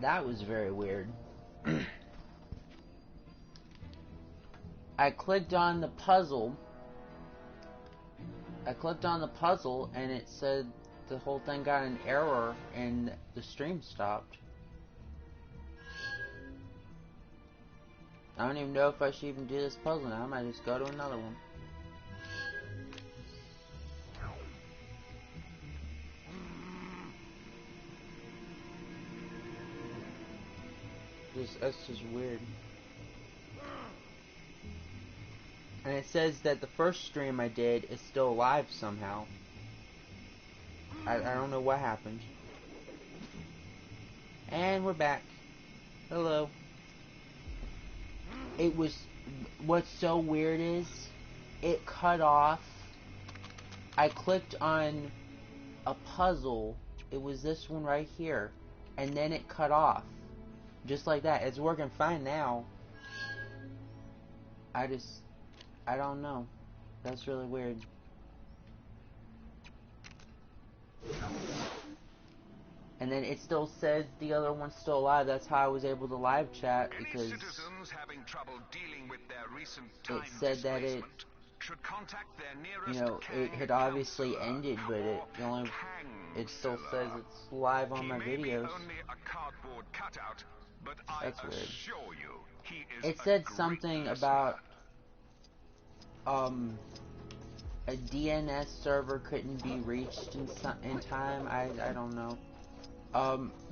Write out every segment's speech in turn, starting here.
That was very weird. I clicked on the puzzle. And it said the whole thing got an error and the stream stopped. I don't even know if I should even do this puzzle now. I might just go to another one. That's just weird. And it says that the first stream I did is still alive somehow. I don't know what happened. And we're back. Hello. It was... What's so weird is... It cut off. I clicked on a puzzle. It was this one right here. And then it cut off. Just like that. It's working fine now. I don't know. That's really weird. And then it still says the other one's still alive. That's how I was able to live chat, because citizens having trouble dealing with their recent it said that it, should contact their you nearest know, it had obviously ended, but it still says it's live on my videos. Only a cardboard cutout, but That's I weird. assure you, he is it said something about a DNS server couldn't be reached in time. I don't know.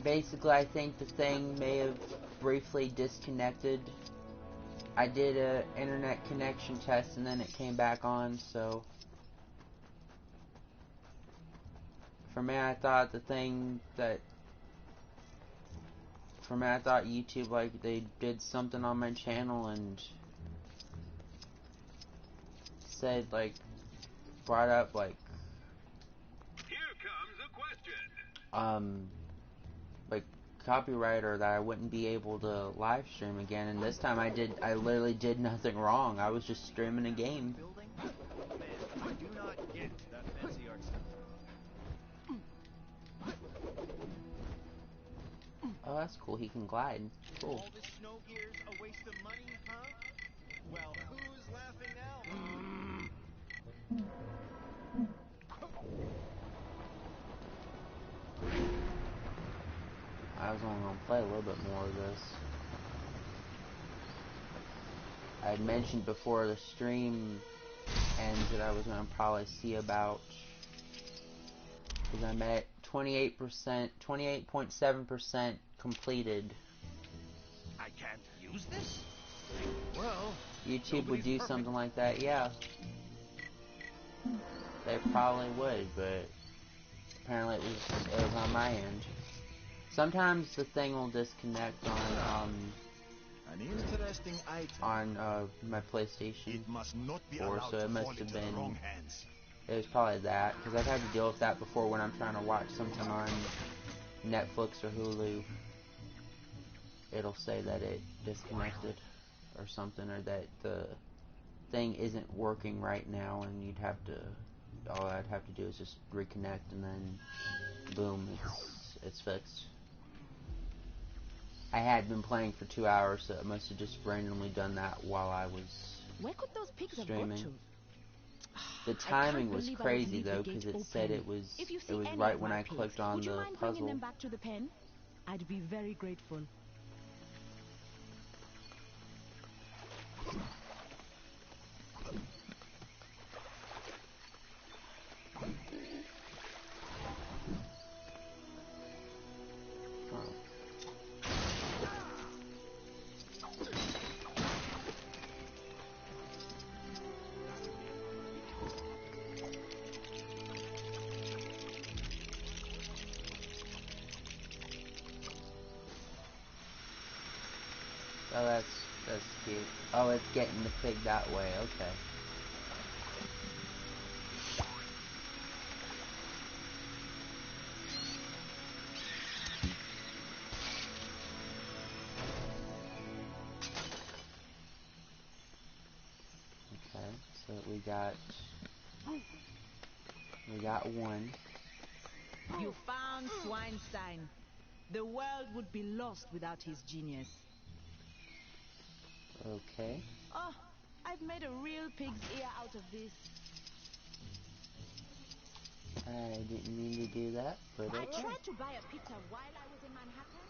Basically, I think the thing may have briefly disconnected. I did a internet connection test and then it came back on, so for me, I thought YouTube, like, they did something on my channel and said, like, brought up, like, here comes a question. Like, copyright, or that I wouldn't be able to live stream again. And this time I literally did nothing wrong. I was just streaming a game. Man, I do not get that fancy art stuff. Oh, that's cool. He can glide. Cool. All this snow gear's a waste of money, huh? Well, who's laughing now? I was only gonna play a little bit more of this. I had mentioned before the stream ends that I was gonna probably see about, because I'm at 28%, 28.7% completed. I can't use this? Well, YouTube would do something like that, yeah. They probably would, but apparently it was on my end. Sometimes the thing will disconnect an interesting item on my PlayStation. It must not be 4, allowed so it to must fall have into the been. wrong hands. It was probably that, because I've had to deal with that before when I'm trying to watch something on Netflix or Hulu. It'll say that it disconnected or something, or that the thing isn't working right now, and you'd have to, all I'd have to do is just reconnect, and then boom, it's fixed. I had been playing for 2 hours, so it must have just randomly done that while I was Where could those pigs streaming. have got to? The timing was crazy though, because it said it was right when I clicked on the bringing puzzle. them back to the pen? I'd be very grateful. Oh, that's cute. Oh, it's getting the pig that way. Okay. Okay, so we got one. You found Swinestein. The world would be lost without his genius. Okay. Oh, I've made a real pig's ear out of this. I didn't mean to do that, but I okay. tried to buy a pizza while I was in Manhattan.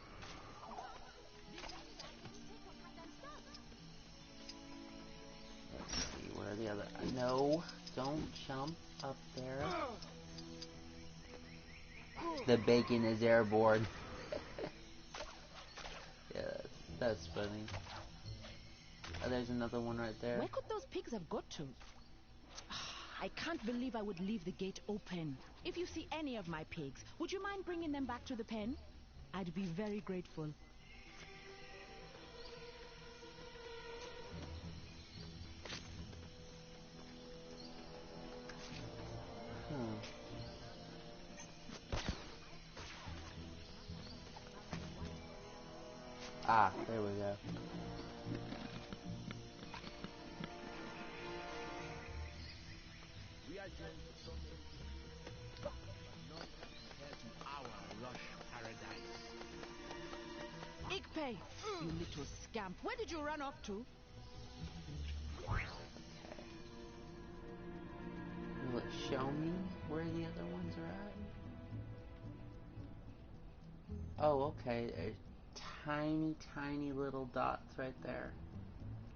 Let's see, where are the other... No, don't jump up there. The bacon is airborne. Yeah, that's funny. Oh, there's another one right there. Where could those pigs have got to? I can't believe I would leave the gate open. If you see any of my pigs, would you mind bringing them back to the pen? I'd be very grateful. Ah, there we go. We are going to so many things, but none compared to our lush paradise. Ikpei, you little scamp. Where did you run off to? Will it show me where the other ones are at? Oh, okay. There's tiny, tiny little dots right there.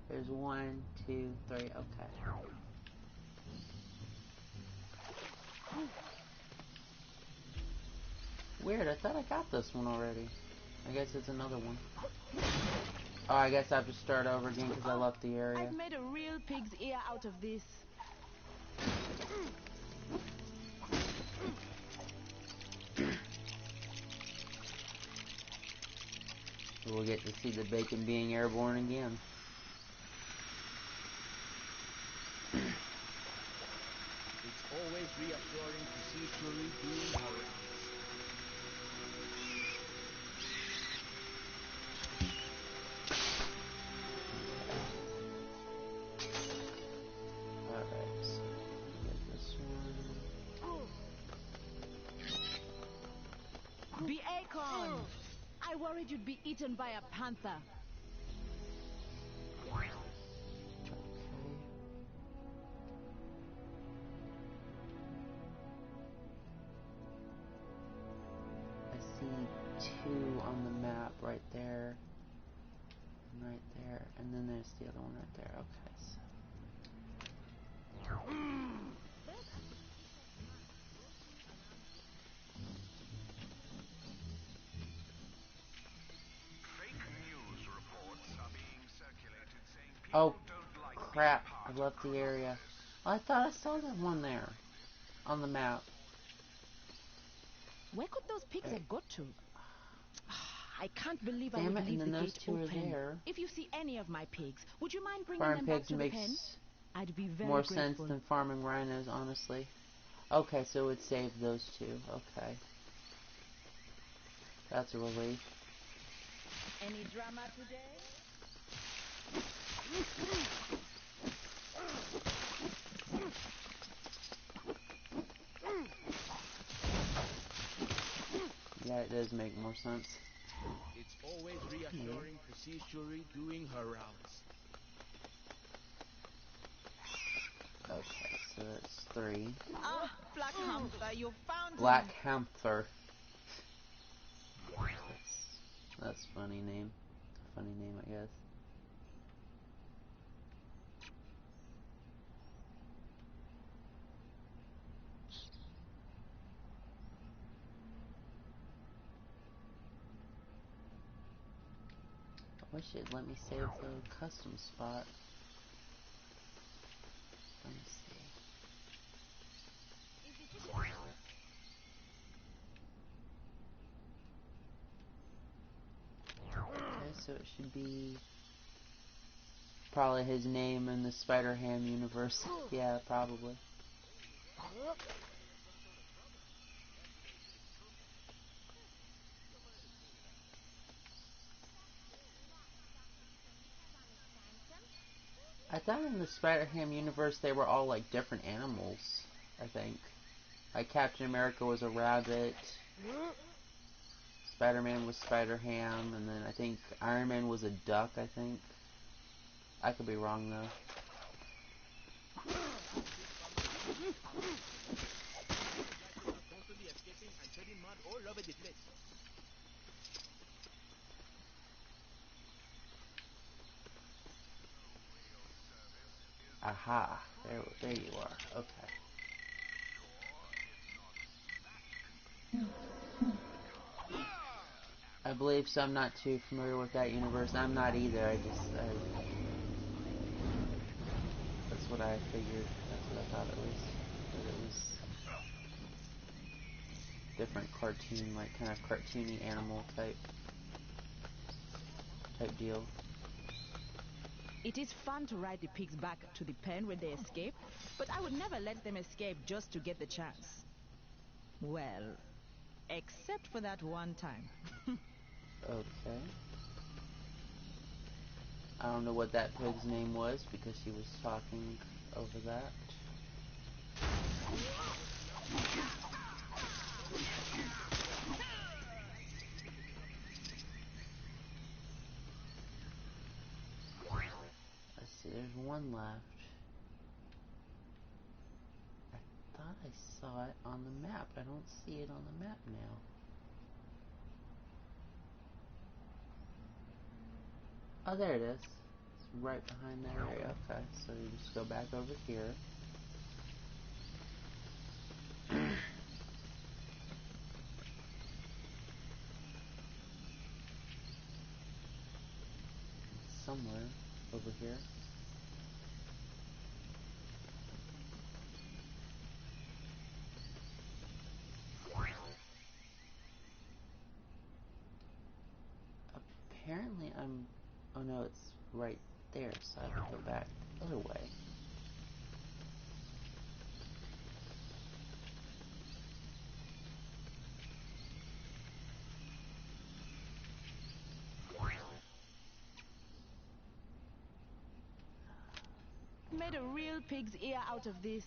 There's 1, 2, 3. Okay. Weird. I thought I got this one already. I guess it's another one. Oh, I guess I have to start over again because I left the area. I've made a real pig's ear out of this. We'll get to see the bacon being airborne again. It's always reassuring to see Shuri doing her rounds. Alright. Get this one. Be acorn! I worried you'd be eaten by a panther. Okay. I see 2 on the map right there. And right there. And then there's the other one right there. Okay. So. Fake news reports are being circulated saying people Oh, don't like crap. being I part left of the the area. I thought I saw that one there. On the map. Where could those pigs have got to? I can't believe I Damn would it, leave and the then those gate 2 are open. there. If you see any of my pigs, would you mind bringing Farming them back pigs to the pen? makes I'd be very more grateful. sense than farming rhinos, honestly. Okay, so it saved those 2. Okay. That's a relief. Any drama today? Yeah, it does make more sense. It's always reassuring to see Shuri doing her rounds. Okay, so that's 3. Ah, Black Hamster, you found Black him. Hamster. That's funny name. Funny name, I guess. I wish it'd let me save the custom spot. Let me see. Okay, so it should be probably his name in the Spider-Ham universe. Yeah, probably. I thought in the Spider-Ham universe they were all like different animals, I think. Like Captain America was a rabbit. Spider-Man was Spider-Ham, and then I think Iron Man was a duck, I think. I could be wrong, though. Constantly escaping and shedding mud all over the place. Aha, there you are. Okay. I believe so. I'm not too familiar with that universe. I'm not either. That's what I figured. That's what I thought at least. That it was different cartoon, like kind of cartoony animal type deal. It is fun to ride the pigs back to the pen when they escape, but I would never let them escape just to get the chance. Well, except for that one time. Okay. I don't know what that pig's name was because she was talking over that. Let's see, there's one left. I thought I saw it on the map. I don't see it on the map now. Oh, there it is. It's right behind that area. Okay, so you just go back over here. Somewhere over here. Apparently oh no, it's right there, so I have to go back the other way. Made a real pig's ear out of this.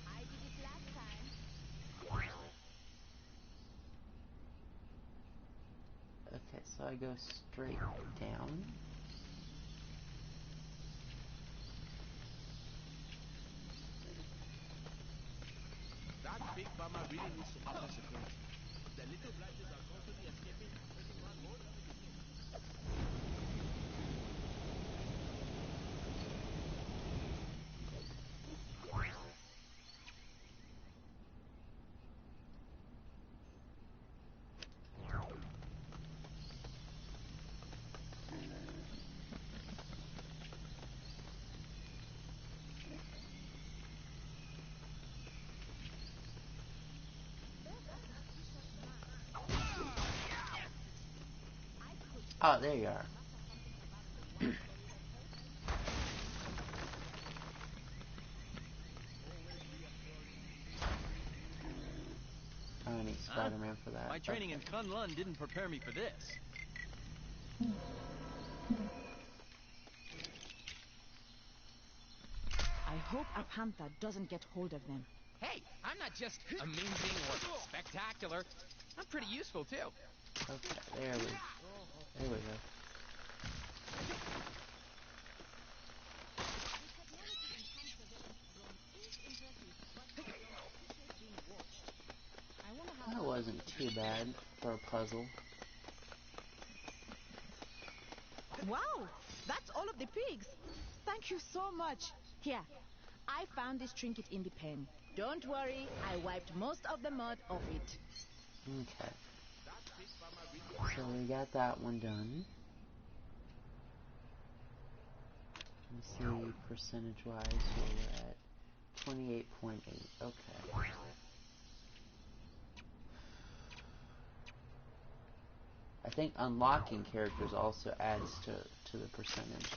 I did it last time. Okay, so I go straight down. That big farmer really needs to up her security. The little blighters are constantly escaping and shedding mud all over the place. Oh, there you are. I need Spider-Man for that. My training in Kunlun didn't prepare me for this. I hope a panther doesn't get hold of them. Hey, I'm not just amazing or spectacular. I'm pretty useful, too. Okay, there we go. That wasn't too bad for a puzzle. Wow, that's all of the pigs. Thank you so much. Here, I found this trinket in the pen. Don't worry, I wiped most of the mud off it. Okay. So we got that one done. Let's see percentage-wise where we're at. 28.8. Okay. I think unlocking characters also adds to the percentage.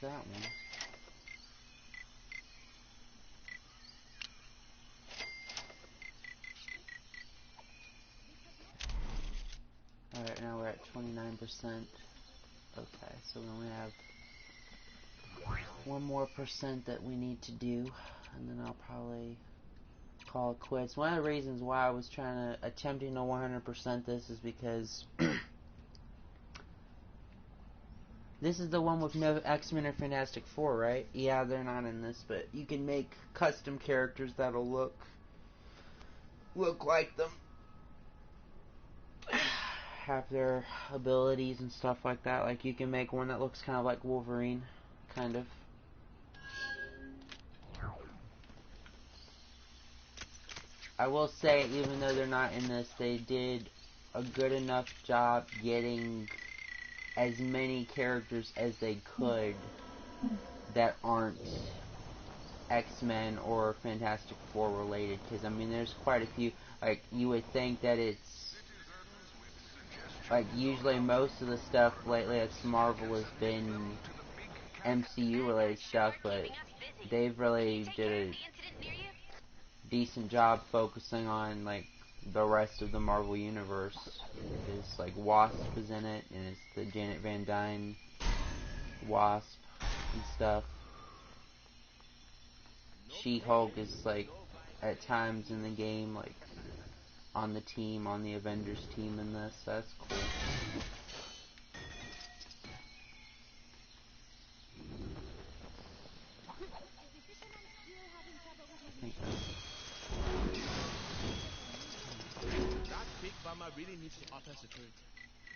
that one. Alright, now we're at 29%. Okay, so we only have one more percent that we need to do, and then I'll probably call it quits. One of the reasons why I was attempting to 100% this is because this is the one with no X-Men or Fantastic Four, right? Yeah, they're not in this, but you can make custom characters that'll look like them. Have their abilities and stuff like that. Like, you can make one that looks kind of like Wolverine, kind of. I will say, even though they're not in this, they did a good enough job getting as many characters as they could that aren't X-Men or Fantastic Four related, because I mean there's quite a few. Like, you would think that it's like, usually most of the stuff lately at Marvel has been MCU related stuff, but they've really did a decent job focusing on like the rest of the Marvel universe. Is like Wasp is in it, and it's the Janet Van Dyne Wasp and stuff. She-Hulk is like at times in the game, like on the team, on the Avengers team in this. That's cool. That big bomber really needs to up her security.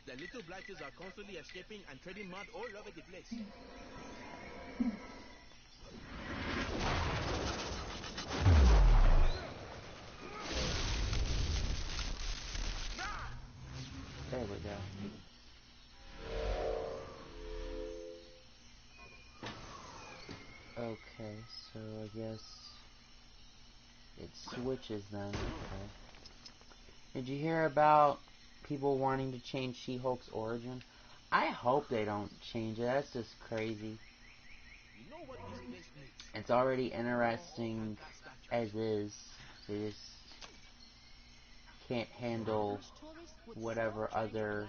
The little blighters are constantly escaping and trading mud all over the place. There we go. Okay, so I guess it switches then. Okay. Did you hear about people wanting to change She-Hulk's origin? I hope they don't change it. That's just crazy. You know what this place needs? It's already interesting as is. They just can't handle whatever other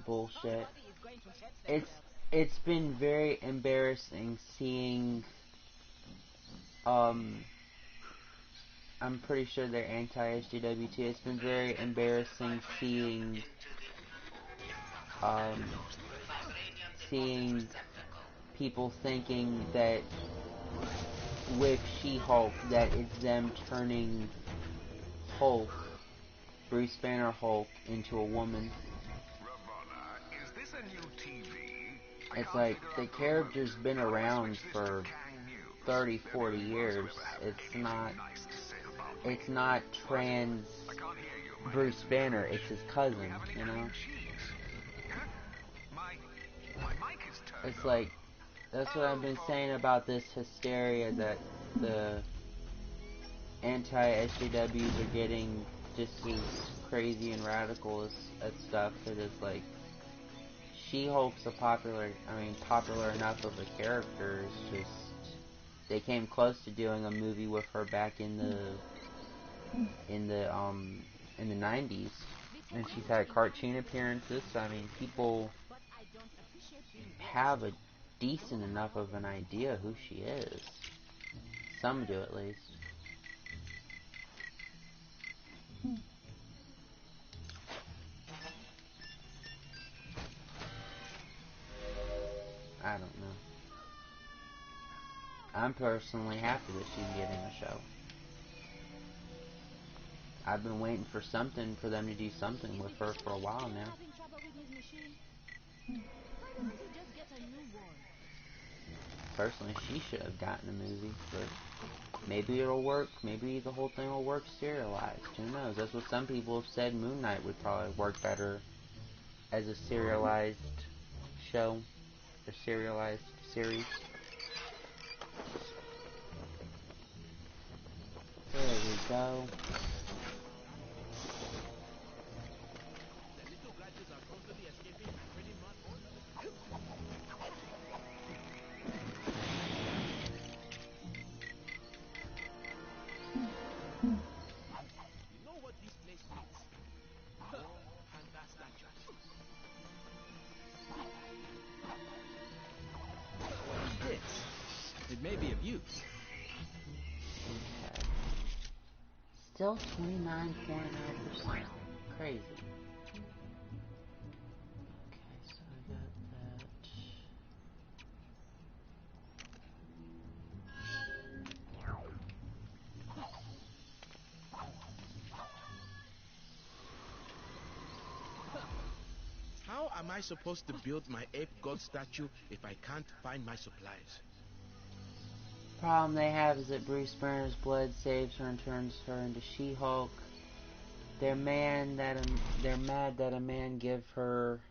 bullshit. It's been very embarrassing seeing I'm pretty sure they're anti-SJW too. It's been very embarrassing seeing seeing people thinking that with She-Hulk that it's them turning Hulk, Bruce Banner Hulk, into a woman. Is this a new TV? It's like the character's been around for 30, 40 years. It's not trans Bruce Banner, it's his cousin, you know? It's like, that's what I've been saying about this hysteria that the anti-SJWs are getting just as crazy and radical as stuff, because it's like, She-Hulk's popular enough of a character. It's just, they came close to doing a movie with her back in the 90s, and she's had cartoon appearances, so I mean, people have a decent enough of an idea who she is. Some do, at least. I don't know. I'm personally happy that she's getting a show. I've been waiting for them to do something with her for a while now. Personally, she should have gotten a movie, but maybe it'll work. Maybe the whole thing will work serialized. Who knows? That's what some people have said. Moon Knight would probably work better as a serialized show, a serialized series. There we go. The little blighters are constantly escaping and trading mud all over. It may be of use. Okay. Still 29.9%. Crazy. Okay, so I got that. How am I supposed to build my ape god statue if I can't find my supplies? Problem they have is that Bruce Banner's blood saves her and turns her into She-Hulk. They're mad that a man gives her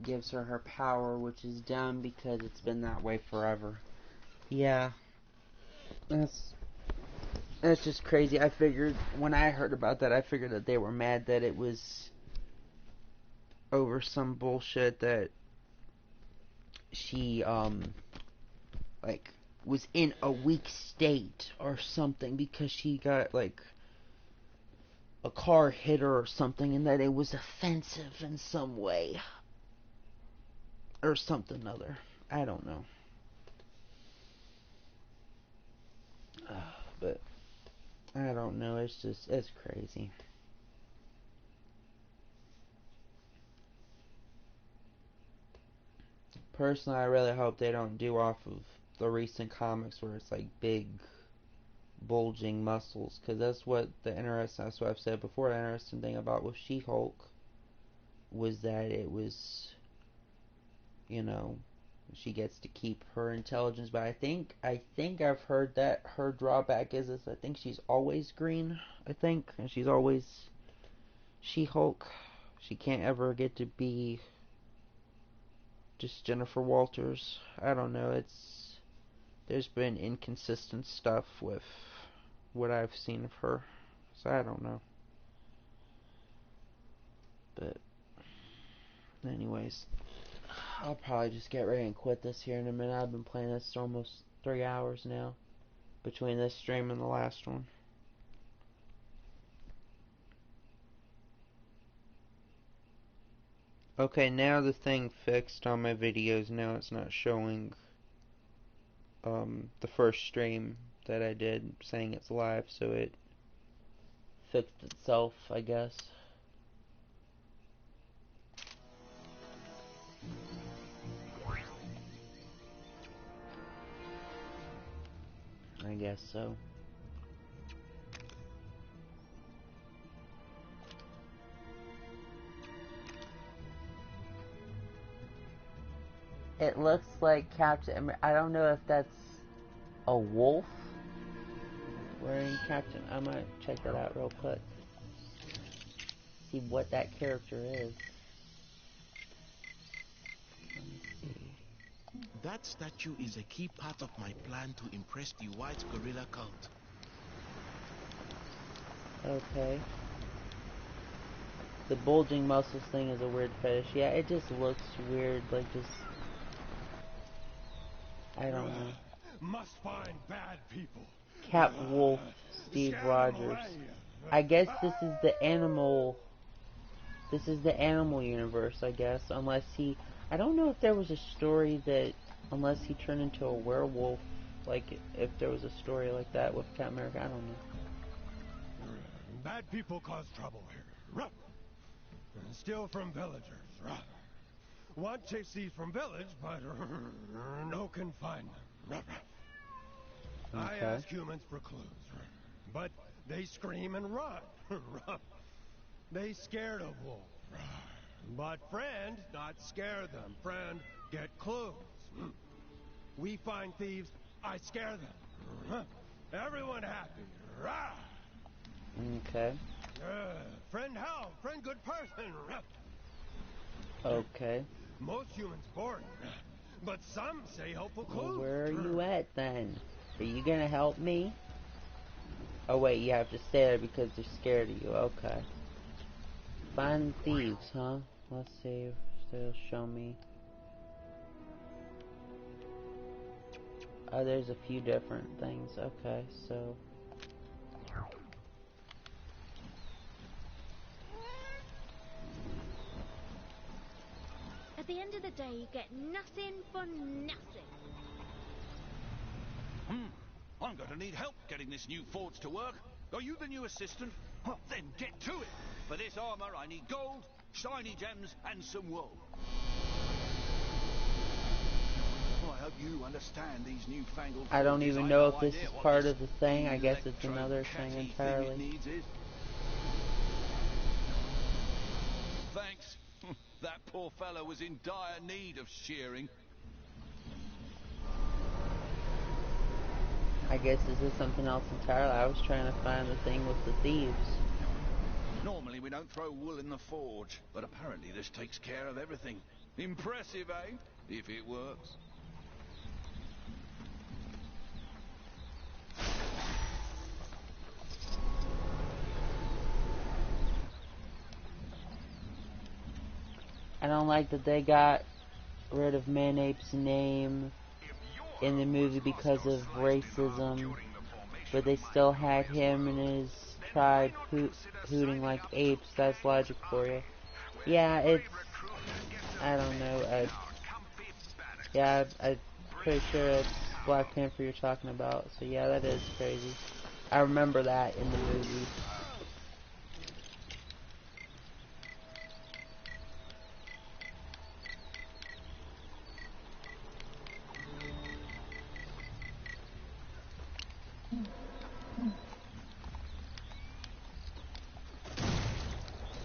her power, which is dumb because it's been that way forever. Yeah, that's just crazy. I figured when I heard about that, I figured that they were mad that it was over some bullshit that she like was in a weak state or something because she got like a car hit her or something, and that it was offensive in some way or something other. I don't know. But I don't know. It's crazy. Personally, I really hope they don't do off of the recent comics where it's like big bulging muscles, because that's what I've said before, the interesting thing about with She-Hulk was that it was, you know, she gets to keep her intelligence, but I think I've heard that her drawback is I think she's always green, and she's always She-Hulk. She can't ever get to be just Jennifer Walters. I don't know, there's been inconsistent stuff with what I've seen of her, so I don't know. But anyways, I'll probably just get ready and quit this here in a minute. I've been playing this for almost 3 hours now, between this stream and the last one. Okay, now the thing fixed on my videos. Now it's not showing the first stream that I did saying it's live, so it fixed itself, I guess. I guess so. It looks like Captain... I don't know if that's a wolf wearing Captain... I might check that out real quick. See what that character is. Let me see. That statue is a key part of my plan to impress the white gorilla cult. Okay. The bulging muscles thing is a weird fetish. Yeah, it just looks weird, like just... I don't know. Must find bad people. Cat Wolf, Steve Rogers. I guess this is the animal... This is the animal universe, I guess, unless he... I don't know if there was a story that... Unless he turned into a werewolf, like, if there was a story like that with Captain America, I don't know. Bad people cause trouble here. Steal from villagers. Want chase thieves from village, but no can find them. I Okay. ask humans for clues, but they scream and run. They scared of wolf. But friend, not scare them. Friend, get clues. We find thieves, I scare them. Everyone happy. Okay. Friend help, friend good person. Okay. Most humans boring, but some say helpful clues. Well, where are you at then? Are you gonna help me? Oh wait, you have to stay there because they're scared of you. Okay. Find thieves, huh? Let's see if they'll show me. Oh, there's a few different things. Okay, so... At the end of the day, you get nothing for nothing. I'm going to need help getting this new forge to work. Are you the new assistant? Well, then get to it. For this armor, I need gold, shiny gems, and some wool. Well, I hope you understand these newfangled I don't forges. even I know have if no this idea is what part this of the thing. I guess it's another thing electro-catty entirely. thing it needs is. Thanks. That poor fellow was in dire need of shearing. I guess this is something else entirely. I was trying to find the thing with the thieves. Normally we don't throw wool in the forge, but apparently this takes care of everything. Impressive, eh? If it works. I don't like that they got rid of Manape's name in the movie because of racism, but they still had him and his tribe hooting like apes. That's logic for you. Yeah, it's... I don't know. Yeah, I'm pretty sure it's Black Panther you're talking about. So yeah, that is crazy. I remember that in the movie.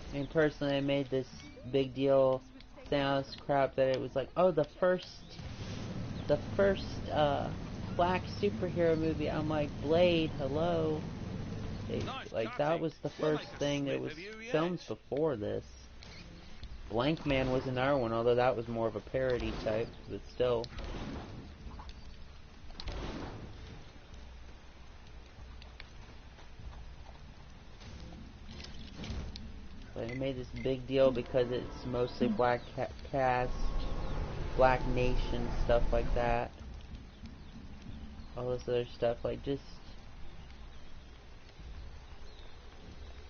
I mean, personally, I made this big deal, Thanos crap, that it was like, oh, the first black superhero movie. I'm like, Blade, hello. Like, that was the first thing that was filmed before this. Blank Man was another one, although that was more of a parody type, but still. But I made this big deal because it's mostly black cast, black nation, stuff like that. All this other stuff, like, just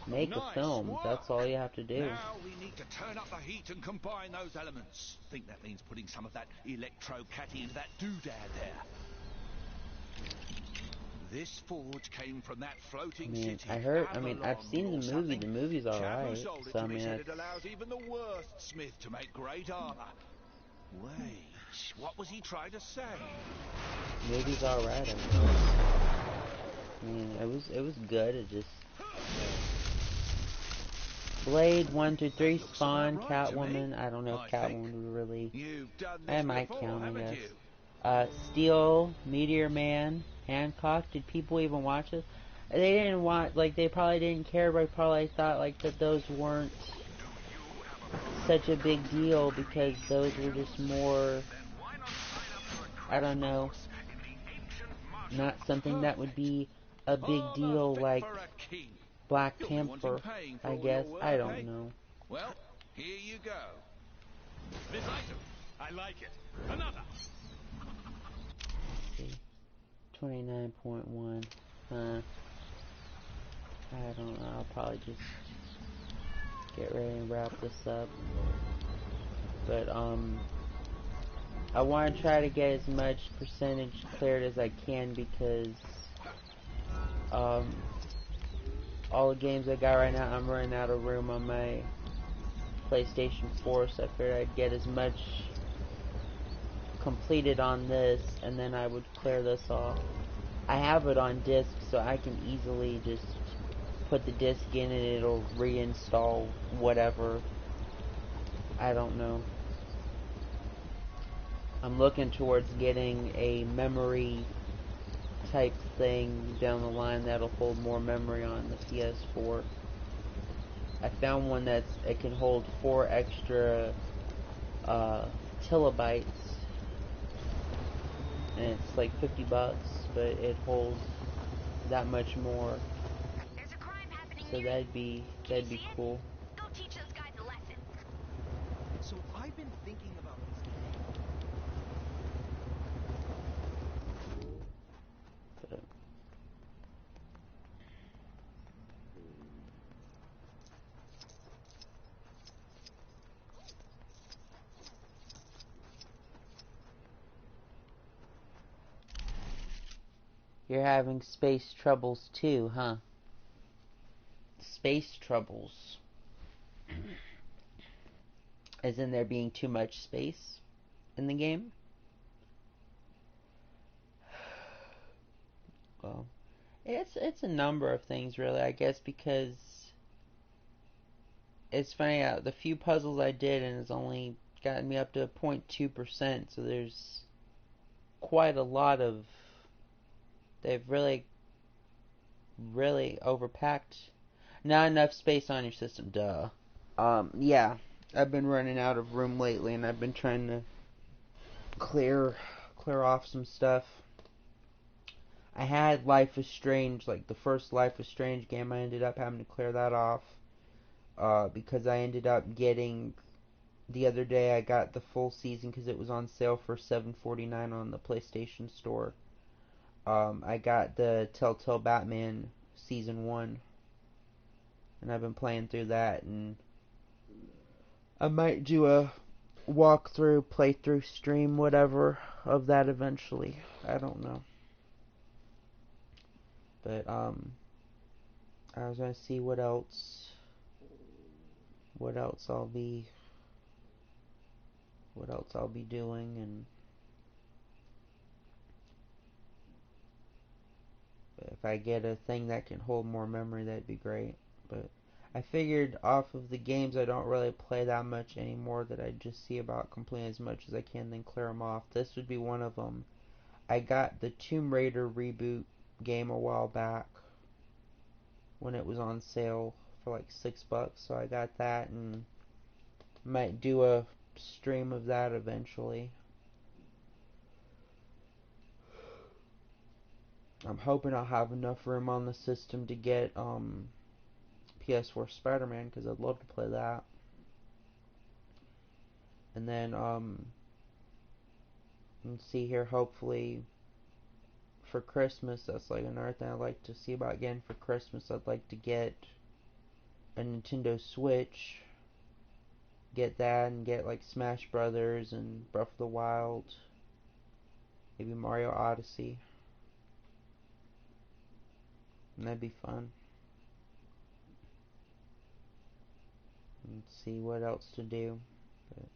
make a film. That's all you have to do. Now we need to turn up the heat and combine those elements. I think that means putting some of that electro-catty into that doodad there. This forge came from that floating city. I've seen the movie. The movie's alright. So, I mean, said it allows even the worst smith to make great armor. Wait, what was he trying to say? The movie's alright, I mean, it was good. It just... Blade 1 through 3, Spawn, Catwoman. I don't know if Catwoman would really... I might count, I guess. Steel, Meteor Man, Hancock. Did people even watch this? They didn't watch, like, they probably didn't care, but probably thought, like, that those weren't such a big deal because those were just more, I don't know, not something that would be a big deal like Black Panther, I guess. I don't know. Well, here you go. This item, I like it. Another. 29.1. I don't know. I'll probably just get ready and wrap this up. But I want to try to get as much percentage cleared as I can because all the games I got right now, I'm running out of room on my PlayStation 4, so I figured I'd get as much completed on this, and then I would clear this off. I have it on disc, so I can easily just put the disc in and it'll reinstall whatever. I don't know. I'm looking towards getting a memory type thing down the line that'll hold more memory on the PS4. I found one it can hold 4 extra kilobytes, and it's like $50, but it holds that much more. There's a crime happening so near that'd be cool. Go teach those guys a lesson. So I've been thinking about this. But You're having space troubles too, huh? Space troubles. As in there being too much space in the game? Well, it's a number of things really, I guess, because it's funny, the few puzzles I did and it's only gotten me up to 0.2%, so there's quite a lot of, they've really overpacked. Not enough space on your system, duh. Yeah, I've been running out of room lately, and I've been trying to clear off some stuff. I had Life is Strange, like the first Life is Strange game. I ended up having to clear that off because I ended up getting, the other day I got the full season because it was on sale for $7.49 on the PlayStation Store. I got the Telltale Batman Season 1, and I've been playing through that, and I might do a walkthrough, playthrough, stream, whatever, of that eventually. I don't know. But, I was gonna see what else I'll be doing, and if I get a thing that can hold more memory, that'd be great. But I figured off of the games I don't really play that much anymore, that I'd just see about completing as much as I can, then clear them off. This would be one of them. I got the Tomb Raider reboot game a while back when it was on sale for like $6, so I got that, and might do a stream of that eventually. I'm hoping I'll have enough room on the system to get PS4 Spider-Man, because I'd love to play that. And then let's see here, hopefully for Christmas, that's like another thing I'd like to see about getting for Christmas. I'd like to get a Nintendo Switch, get that, and get like Smash Brothers and Breath of the Wild, maybe Mario Odyssey, and that'd be fun. And see what else to do. But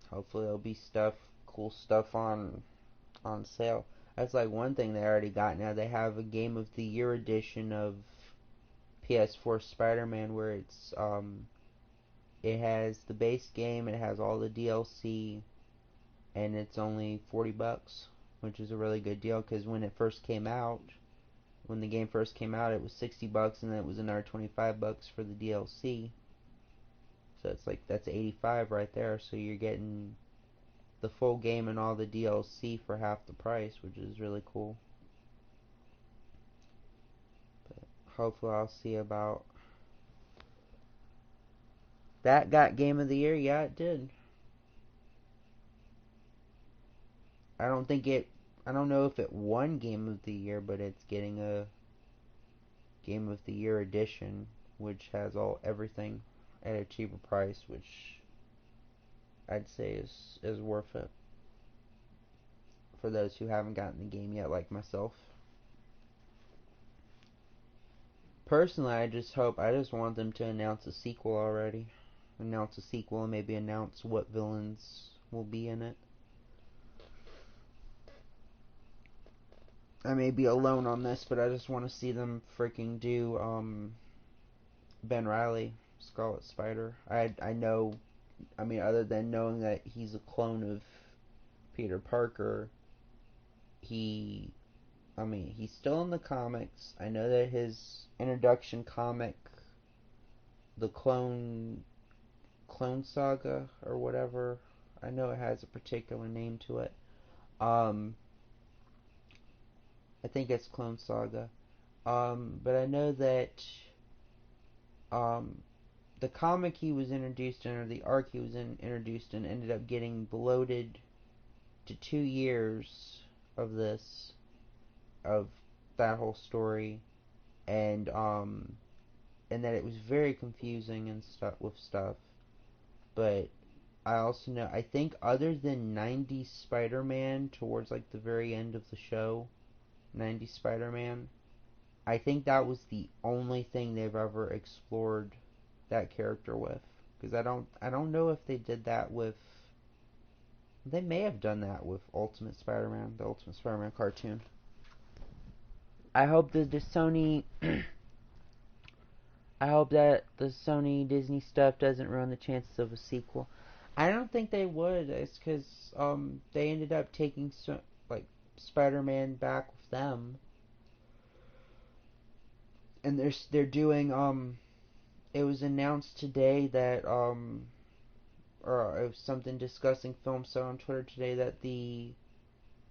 hopefully there'll be cool stuff on sale. That's like one thing they already got now. They have a Game of the Year edition of PS4 Spider-Man, where it has the base game, it has all the DLC, and it's only $40, which is a really good deal, because when the game first came out, it was $60, and then it was another $25 for the DLC. So it's like, that's 85 right there. So you're getting the full game and all the DLC for half the price, which is really cool. But hopefully I'll see about that. Got Game of the Year? Yeah, it did. I don't know if it won Game of the Year, but it's getting a Game of the Year edition, which has everything at a cheaper price, which I'd say is worth it for those who haven't gotten the game yet, like myself. Personally, I just want them to announce a sequel already. Announce a sequel and maybe announce what villains will be in it. I may be alone on this, but I just want to see them freaking do Ben Reilly, Scarlet Spider. I know, I mean, other than knowing that he's a clone of Peter Parker, he's still in the comics. I know that his introduction comic, the Clone Saga or whatever, I know it has a particular name to it. I think it's Clone Saga. But I know that the comic he was introduced in, or the arc he was introduced in, ended up getting bloated to 2 years of that whole story, and that it was very confusing and stuff. But I also know, I think other than 90s Spider-Man towards like the very end of the show, 90s Spider-Man, I think that was the only thing they've ever explored that character with. Because I don't know if they did that with. They may have done that with Ultimate Spider-Man, the Ultimate Spider-Man cartoon. I hope that the Sony. I hope that the Sony Disney stuff doesn't ruin the chances of a sequel. I don't think they would. It's because they ended up taking like Spider-Man back with them, and they're doing It was announced today that or it was something discussing film set on Twitter today that the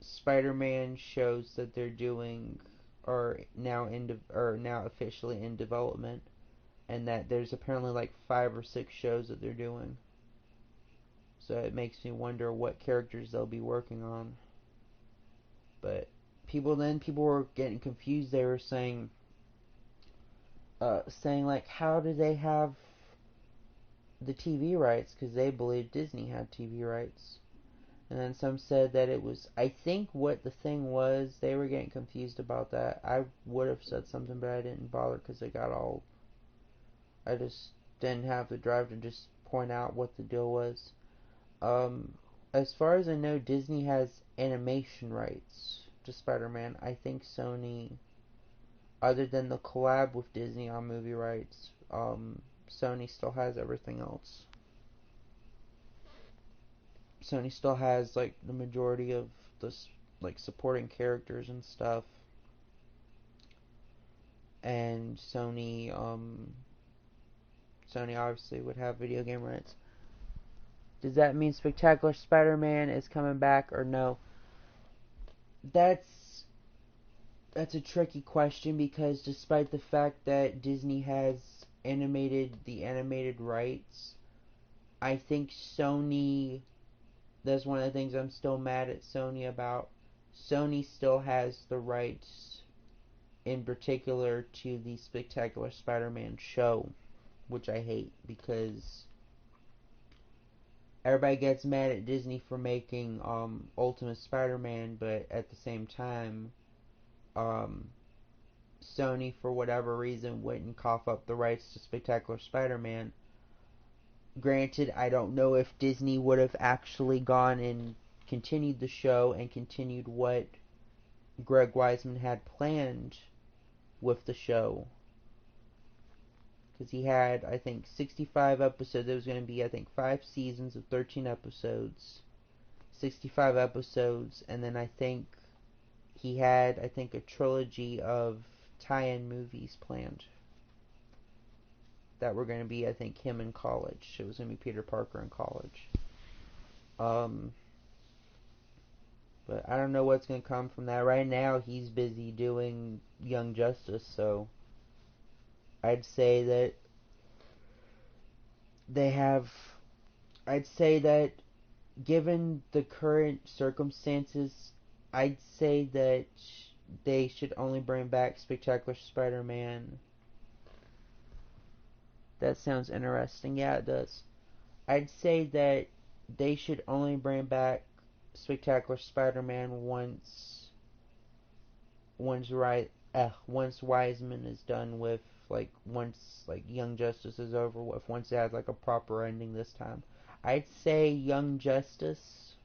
Spider-Man shows that they're doing are now officially in development, and that there's apparently like 5 or 6 shows that they're doing. So it makes me wonder what characters they'll be working on. But people were getting confused. They were saying like, how do they have the TV rights? Because they believed Disney had TV rights. And then some said that it was, I think what the thing was, they were getting confused about that. I would have said something, but I didn't bother because I just didn't have the drive to just point out what the deal was. As far as I know, Disney has animation rights to Spider-Man. I think Sony, other than the collab with Disney on movie rights, Sony still has everything else. Sony still has like the majority of the like supporting characters and stuff, and Sony obviously would have video game rights. Does that mean Spectacular Spider-Man is coming back or no? That's a tricky question because despite the fact that Disney has the animated rights, I think Sony, that's one of the things I'm still mad at Sony about. Sony still has the rights, in particular to the Spectacular Spider-Man show, which I hate because everybody gets mad at Disney for making Ultimate Spider-Man, but at the same time, Sony, for whatever reason, wouldn't cough up the rights to Spectacular Spider-Man. Granted, I don't know if Disney would have actually gone and continued the show and continued what Greg Weisman had planned with the show. Because he had, I think, 65 episodes. There was going to be, I think, 5 seasons of 13 episodes. 65 episodes. And then I think he had, I think, a trilogy of tie-in movies planned that were going to be, I think, him in college. It was going to be Peter Parker in college. But I don't know what's going to come from that. Right now, he's busy doing Young Justice, so I'd say that I'd say that given the current circumstances, I'd say that they should only bring back Spectacular Spider-Man. That sounds interesting. Yeah, it does. I'd say that they should only bring back Spectacular Spider-Man once Wiseman is done with, like, once like Young Justice is over with, once it has like a proper ending this time. I'd say Young Justice,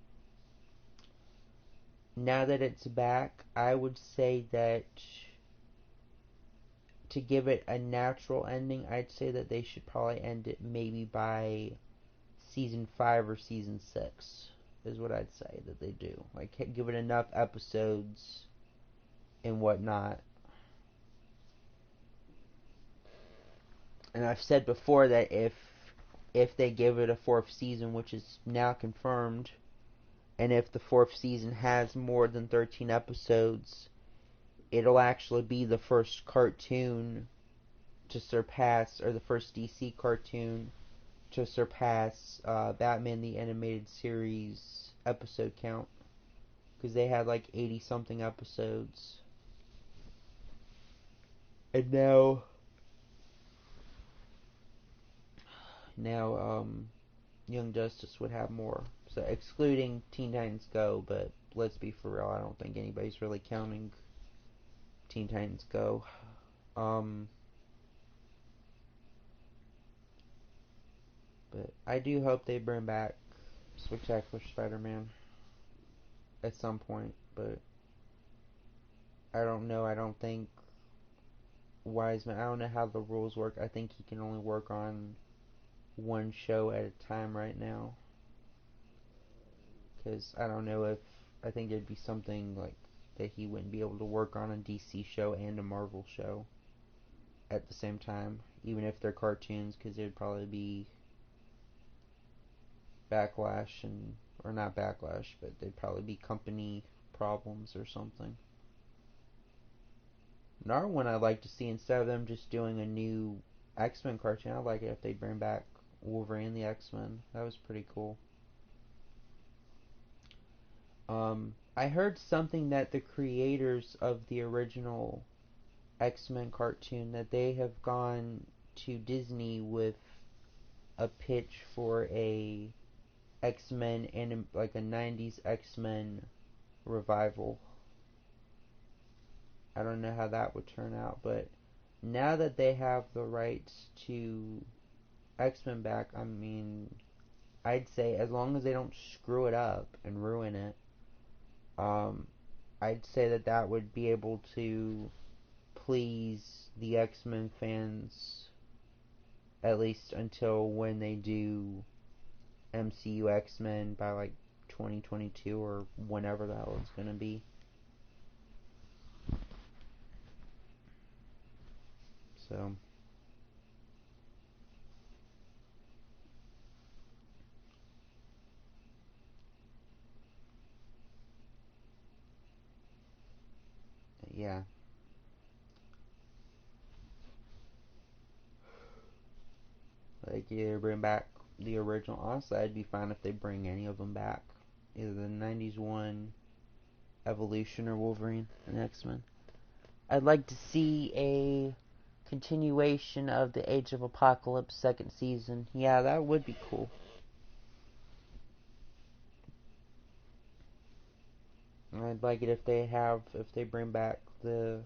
now that it's back, I would say that to give it a natural ending, I'd say that they should probably end it maybe by season 5 or season 6 is what I'd say that they do. Like, give it enough episodes and whatnot. And I've said before that if they give it a 4th season, which is now confirmed, and if the 4th season has more than 13 episodes, it'll actually be the first cartoon to surpass, or the first DC cartoon to surpass Batman the Animated Series episode count, because they had like 80 something episodes. And now Young Justice would have more. So excluding Teen Titans Go, but let's be for real, I don't think anybody's really counting Teen Titans Go. But I do hope they bring back Spectacular Spider-Man at some point, but I don't know. I don't think Wiseman, I don't know how the rules work. I think he can only work on one show at a time right now. Because I don't know if, I think it'd be something like that he wouldn't be able to work on a DC show and a Marvel show at the same time, even if they're cartoons, because there'd probably be backlash and, or not backlash, but there'd probably be company problems or something. Another one I'd like to see, instead of them just doing a new X-Men cartoon, I'd like it if they bring back Wolverine and the X-Men. That was pretty cool. I heard something that the creators of the original X-Men cartoon, that they have gone to Disney with a pitch for a X-Men and like a 90s X-Men revival. I don't know how that would turn out, but now that they have the rights to X-Men back, I mean, I'd say as long as they don't screw it up and ruin it, I'd say that that would be able to please the X-Men fans at least until when they do MCU X-Men by like 2022 or whenever that one's gonna be. So yeah. Like either bring back the original. Honestly, I'd be fine if they bring any of them back. Either the 90s one, Evolution, or Wolverine and X-Men. I'd like to see a continuation of the Age of Apocalypse second season. Yeah, that would be cool. I'd like it if they bring back the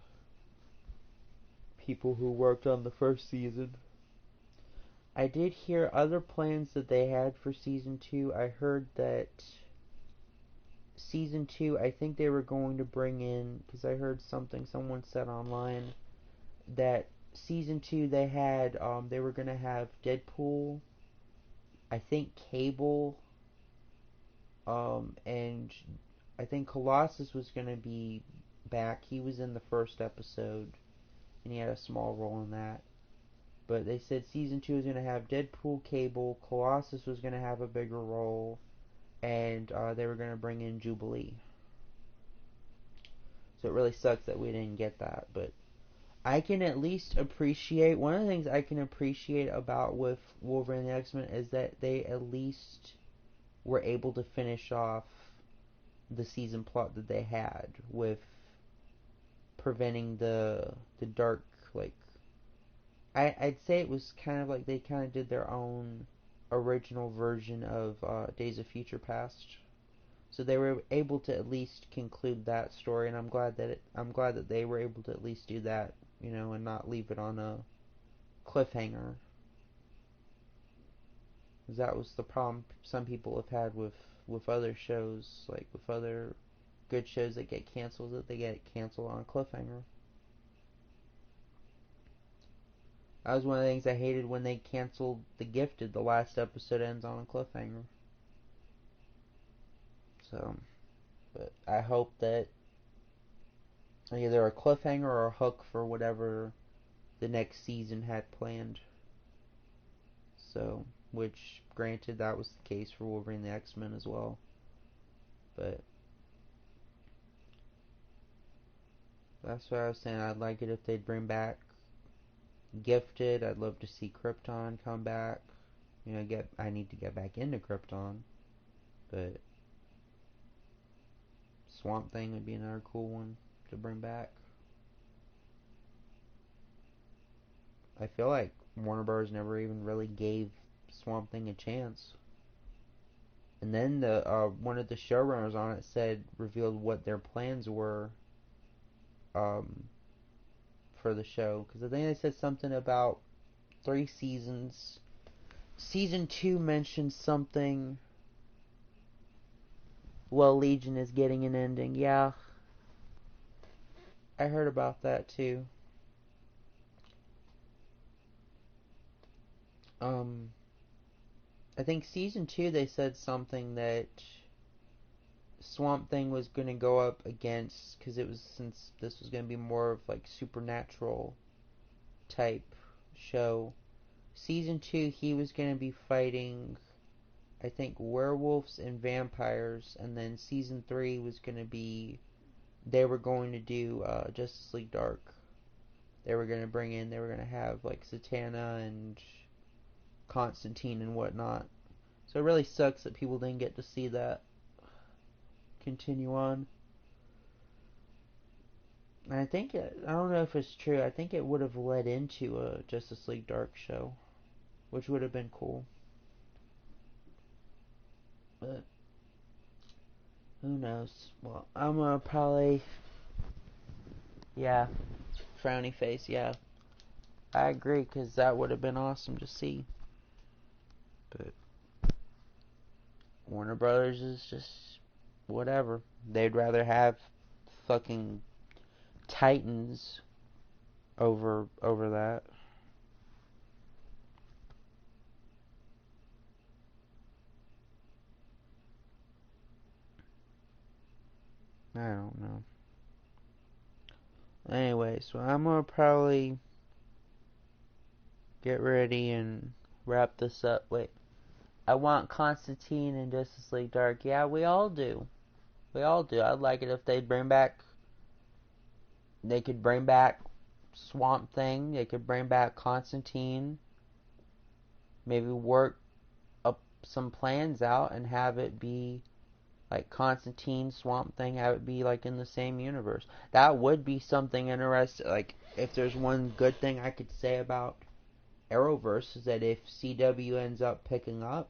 people who worked on the first season. I did hear other plans that they had for season 2. I heard that season 2, I think they were going to bring in, because I heard someone said online, that season 2 they were going to have Deadpool, I think Cable, and I think Colossus was going to be back. He was in the first episode, and he had a small role in that. But they said season 2 was going to have Deadpool, Cable, Colossus was going to have a bigger role, and they were going to bring in Jubilee. So it really sucks that we didn't get that, but I can at least appreciate, one of the things I can appreciate about with Wolverine and the X-Men is that they at least were able to finish off the season plot that they had with preventing the dark, like, I'd say it was kind of like they kind of did their own original version of Days of Future Past. So they were able to at least conclude that story, and I'm glad that they were able to at least do that, and not leave it on a cliffhanger. Because that was the problem some people have had with other shows, like with other good shows that get canceled, that they get canceled on a cliffhanger. That was one of the things I hated when they canceled The Gifted. The last episode ends on a cliffhanger. So, but I hope that either a cliffhanger or a hook for whatever the next season had planned. So, which, granted, that was the case for Wolverine and the X-Men as well. But that's what I was saying. I'd like it if they'd bring back Gifted. I'd love to see Krypton come back. I need to get back into Krypton, but Swamp Thing would be another cool one to bring back. I feel like Warner Bros. Never even really gave Swamp Thing a chance. And then the one of the showrunners on it revealed what their plans were um, for the show. Because I think they said something about 3 seasons. Season 2 mentioned something. Well, Legion is getting an ending. Yeah, I heard about that too. I think season 2 they said something that Swamp Thing was going to go up against, because since this was going to be more of like supernatural type show. Season 2 he was going to be fighting, I think, werewolves and vampires, and then season 3 was going to be, they were going to do Justice League Dark. They were going to have like Satana and Constantine and whatnot. So it really sucks that people didn't get to see that continue on. And I think, I don't know if it's true, I think it would have led into a Justice League Dark show, which would have been cool. But who knows? Well, I'm gonna probably, yeah, frowny face, yeah. I agree, because that would have been awesome to see. But Warner Brothers is just whatever. They'd rather have fucking Titans over that. I don't know. Anyway, so I'm gonna probably get ready and wrap this up. Wait, I want Constantine and Justice League Dark. Yeah, we all do. We all do. I'd like it if they could bring back Swamp Thing. They could bring back Constantine. Maybe work up some plans out and have it be like Constantine, Swamp Thing, have it be like in the same universe. That would be something interesting. Like, if there's one good thing I could say about Arrowverse, is that if CW ends up picking up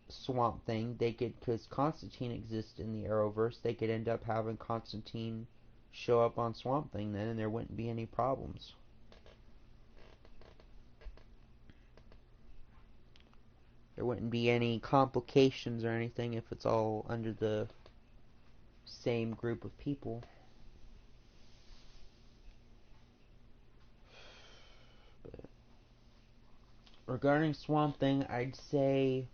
Swamp Thing, they could, because Constantine exists in the Arrowverse, they could end up having Constantine show up on Swamp Thing then, and there wouldn't be any problems. There wouldn't be any complications or anything if it's all under the same group of people. But regarding Swamp Thing, I'd say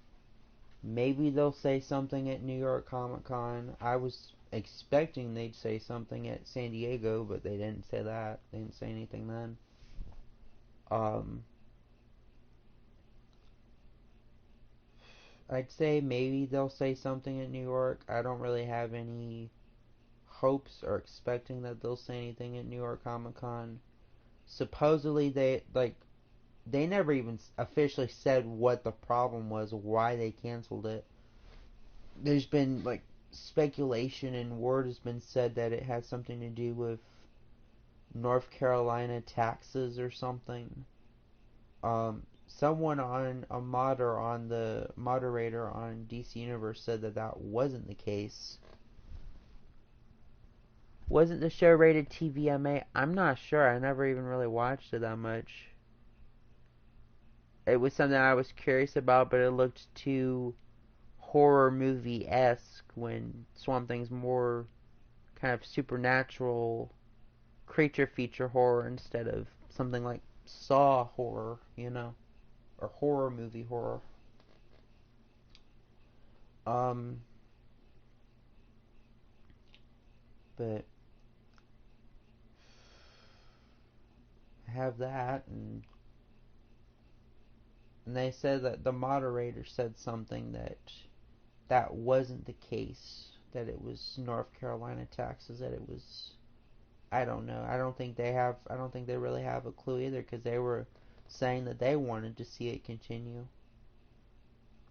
maybe they'll say something at New York Comic Con. I was expecting they'd say something at San Diego, but they didn't say that. They didn't say anything then. I'd say maybe they'll say something at New York. I don't really have any hopes or expecting that they'll say anything at New York Comic Con. Supposedly they never even officially said what the problem was, why they canceled it. There's been like speculation and word has been said that it has something to do with North Carolina taxes or something. Someone on the moderator on DC Universe said that wasn't the case. Wasn't the show rated TVMA? I'm not sure. I never even really watched it that much. It was something I was curious about, but it looked too horror movie-esque when Swamp Thing's more kind of supernatural creature feature horror instead of something like Saw horror, or horror movie horror. But I have that, and they said that the moderator said something that wasn't the case, that it was North Carolina taxes, that it was, I don't know. I don't think they really have a clue either, because they were saying that they wanted to see it continue.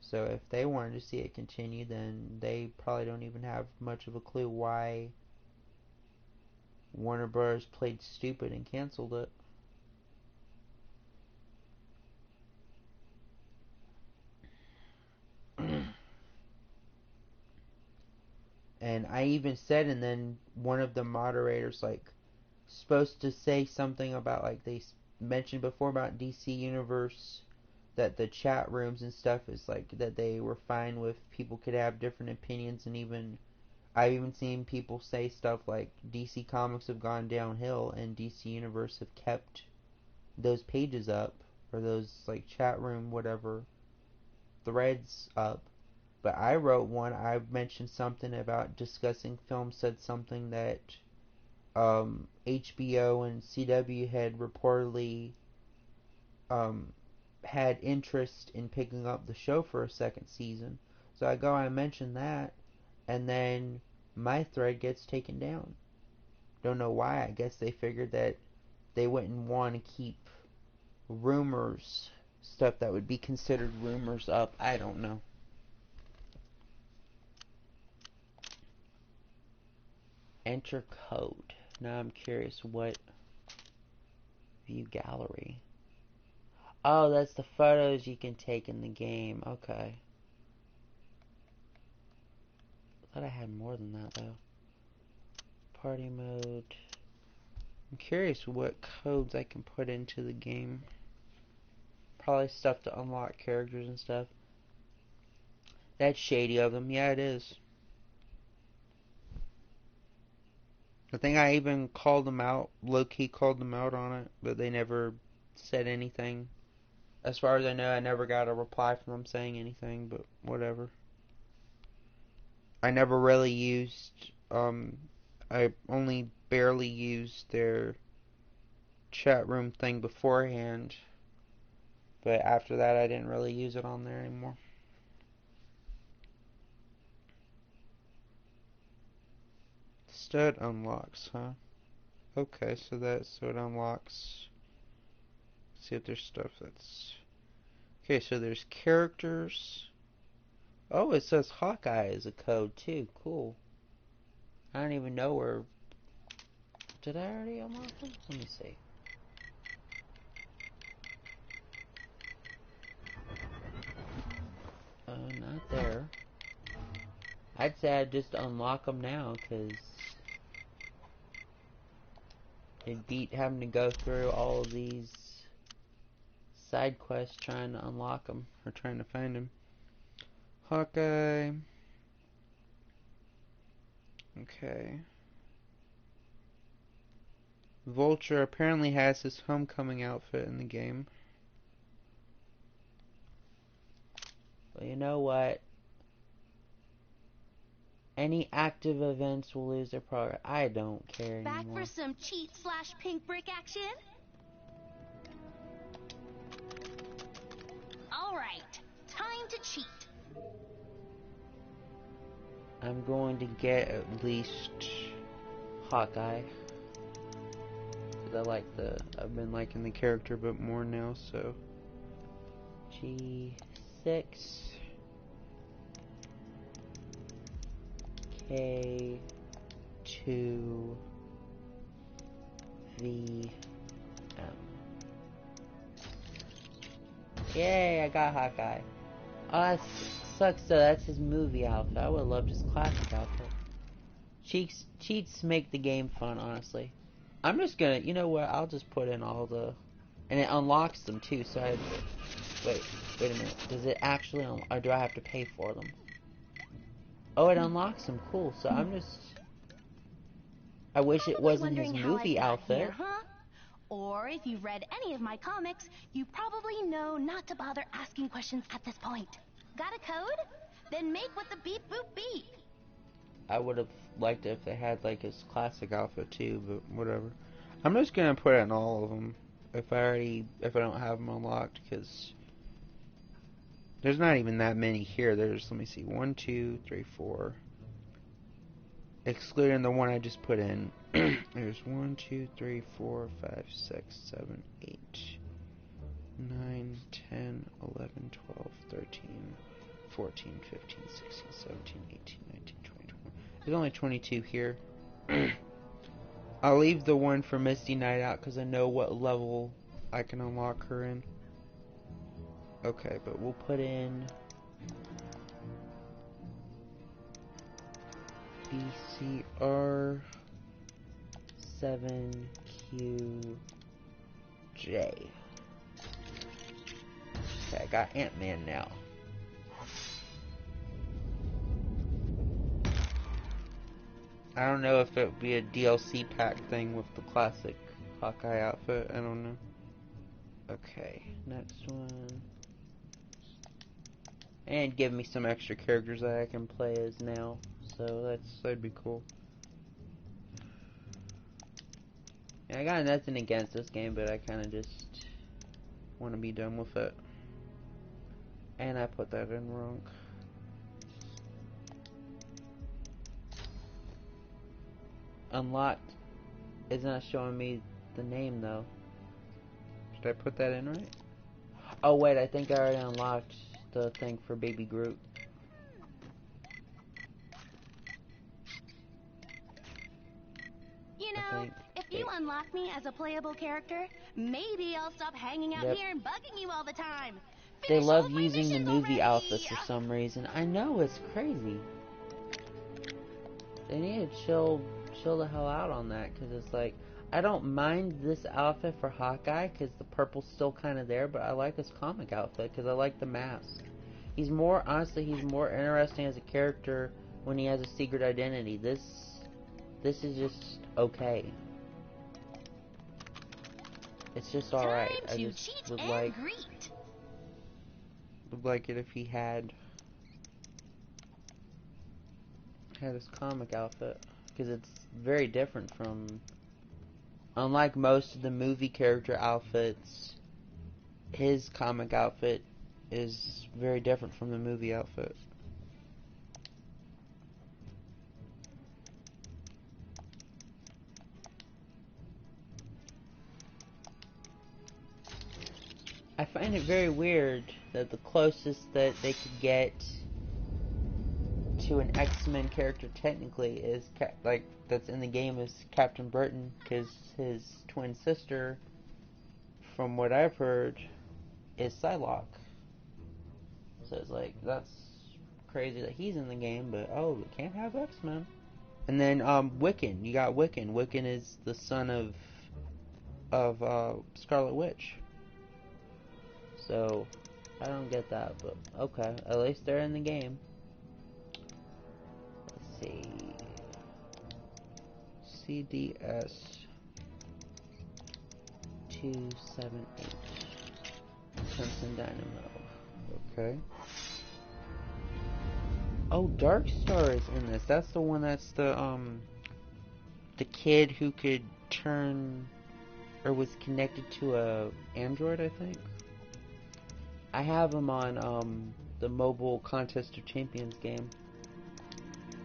So if they wanted to see it continue, then they probably don't even have much of a clue why Warner Bros. Played stupid and canceled it. I even said, and then one of the moderators, like, supposed to say something about, like, they mentioned before about DC Universe, that the chat rooms and stuff is, like, that they were fine with people could have different opinions, and even, I've even seen people say stuff like DC Comics have gone downhill, and DC Universe have kept those pages up, or those, like, chat room, whatever, threads up. But I wrote one, I mentioned something about discussing film, said something that HBO and CW had reportedly had interest in picking up the show for a second season. So I mentioned that, and then my thread gets taken down. Don't know why. I guess they figured that they wouldn't want to keep rumors, stuff that would be considered rumors, up. I don't know. Enter code. Now I'm curious, what view gallery? Oh, that's the photos you can take in the game. Okay. I thought I had more than that, though. Party mode. I'm curious what codes I can put into the game. Probably stuff to unlock characters and stuff. That's shady of them. Yeah, it is. I think I even called them out, low-key called them out on it, but they never said anything. As far as I know, I never got a reply from them saying anything, but whatever. I never really used, I only barely used their chat room thing beforehand, but after that I didn't really use it on there anymore. Stud unlocks, huh? Okay, so it unlocks. Let's see if there's stuff that's... Okay, so there's characters. Oh, it says Hawkeye is a code too. Cool. I don't even know where... Did I already unlock them? Let me see. Not there. I'd say I'd just unlock them now, because it'd beat having to go through all of these side quests trying to unlock them, or trying to find them. Hawkeye. Okay. Vulture apparently has his homecoming outfit in the game. But you know what? Any active events will lose their progress. I don't care anymore. Back for some cheat/pink brick action? Alright, time to cheat. I'm going to get at least Hawkeye. Because I've been liking the character a bit more now, so. G6. K2 VM. Yay, I got Hawkeye. Oh, that sucks though, that's his movie outfit. I would've loved his classic outfit. Cheats make the game fun, honestly. I'm just gonna, you know what, I'll just put in all the... And it unlocks them too, so I... Wait a minute. Does it actually unlock, or do I have to pay for them? Oh, it unlocks them, cool, so I'm just... I wish it wasn't his movie outfit. Here, huh? Or if you've read any of my comics, you probably know not to bother asking questions at this point. Got a code? Then make what the beep boop beep. I would have liked it if they had like his classic outfit too, but whatever. I'm just gonna put in all of them if I don't have them unlocked, because there's not even that many here. There's, let me see, 1, 2, 3, 4. Excluding the one I just put in. There's 1, 2, 3, 4, 5, 6, 7, 8, 9, 10, 11, 12, 13, 14, 15, 16, 17, 18, 19, 20, 21. There's only 22 here. I'll leave the one for Misty Knight out because I know what level I can unlock her in. Okay, but we'll put in... BCR 7QJ. Okay, I got Ant-Man now. I don't know if it would be a DLC pack thing with the classic Hawkeye outfit. I don't know. Okay, next one. And give me some extra characters that I can play as now. So that'd be cool. Yeah, I got nothing against this game, but I kind of just want to be done with it. And I put that in wrong. Unlocked. It's not showing me the name though. Should I put that in right? Oh wait, I think I already unlocked the thing for Baby Groot. You know, if you unlock me as a playable character, maybe I'll stop hanging out Yep. here and bugging you all the time. They Finish love all my using the missions movie already. outfits for some reason. I know, it's crazy. They need to chill the hell out on that, because it's like, I don't mind this outfit for Hawkeye, because the purple's still kind of there, but I like his comic outfit, because I like the mask. Honestly, he's more interesting as a character when he has a secret identity. This is just okay. It's just alright. I just would like it if he had his comic outfit, because it's very different from, unlike most of the movie character outfits, his comic outfit is very different from the movie outfit. I find it very weird that the closest that they could get to an X-Men character technically is that's in the game is Captain Britain, because his twin sister, from what I've heard, is Psylocke. So it's like, that's crazy that he's in the game, but oh, we can't have X-Men. And then Wiccan, you got Wiccan. Wiccan is the son of Scarlet Witch. So I don't get that, but okay, at least they're in the game. Let's see. CDS 278. Crimson Dynamo. Okay. Oh, Darkstar is in this. That's the one that's the kid who could turn, or was connected to a android, I think. I have him on the mobile Contest of Champions game.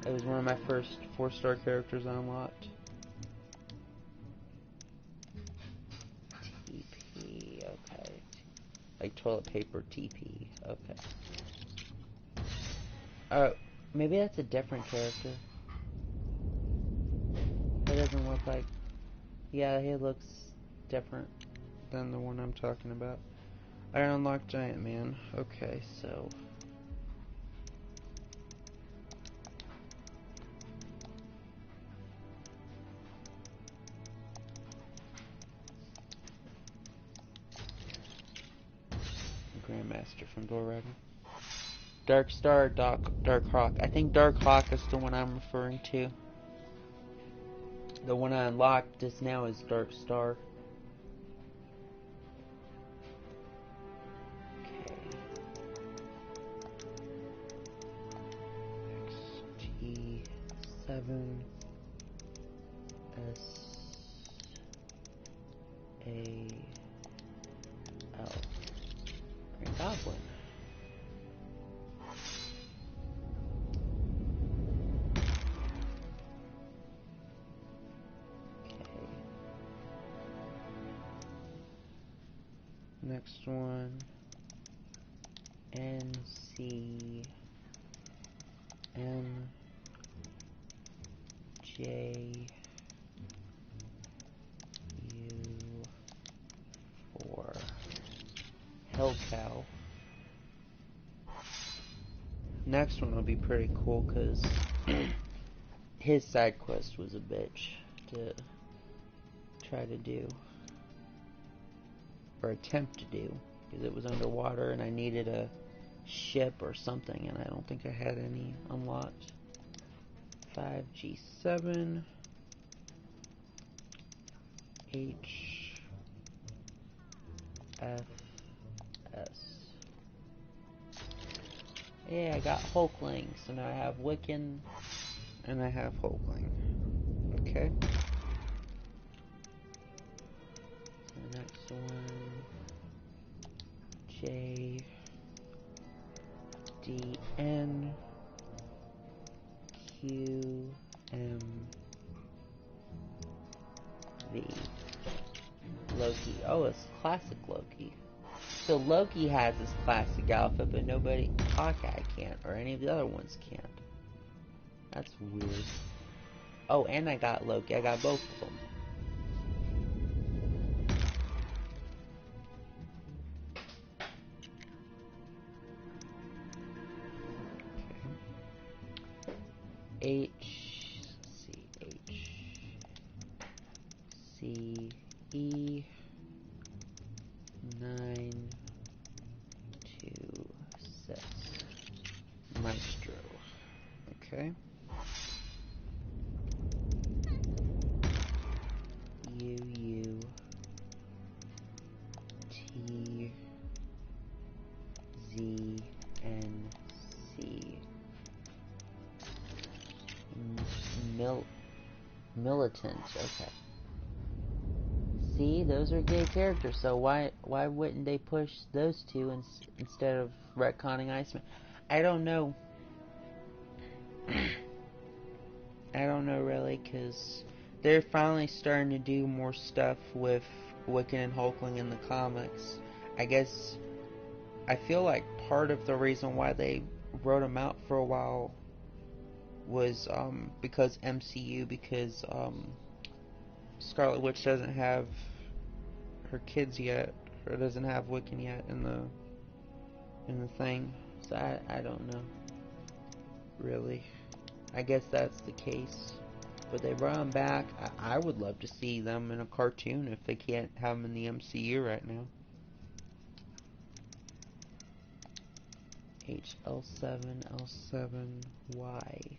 It was one of my first 4-star characters I unlocked. TP, okay. Like toilet paper TP, okay. Maybe that's a different character. It doesn't look like... Yeah, he looks different than the one I'm talking about. I unlocked Giant Man. Okay, so... Grandmaster from Dorado. Darkstar, Dark Hawk. I think Dark Hawk is the one I'm referring to. The one I unlocked just now is Darkstar. Okay. XT7 SAL. Green Goblin. Next one, NCMJ U4 Hellcow. Next one will be pretty cool because his side quest was a bitch to try to do. Or attempt to do. Because it was underwater and I needed a ship or something, and I don't think I had any unlocked. 5G7 HFS. Yeah, I got Hulkling, so now I have Wiccan and I have Hulkling. Okay. The next one, J D N Q M V. Loki. Oh, it's classic Loki. So Loki has his classic outfit, but nobody, Hawkeye can't, or any of the other ones can't. That's weird. Oh, and I got Loki. I got both of them. Okay. HCE 926 Maestro. Okay. UU TZNC Militant. Okay. See, those are gay characters, so why wouldn't they push those two instead of retconning Iceman? I don't know. I don't know really, because they're finally starting to do more stuff with Wiccan and Hulkling in the comics. I guess, I feel like part of the reason why they wrote them out for a while was because MCU, because Scarlet Witch doesn't have her kids yet, or doesn't have Wiccan yet in the thing. So I don't know, really. I guess that's the case. But they brought them back. I would love to see them in a cartoon if they can't have them in the MCU right now. HL7L7Y.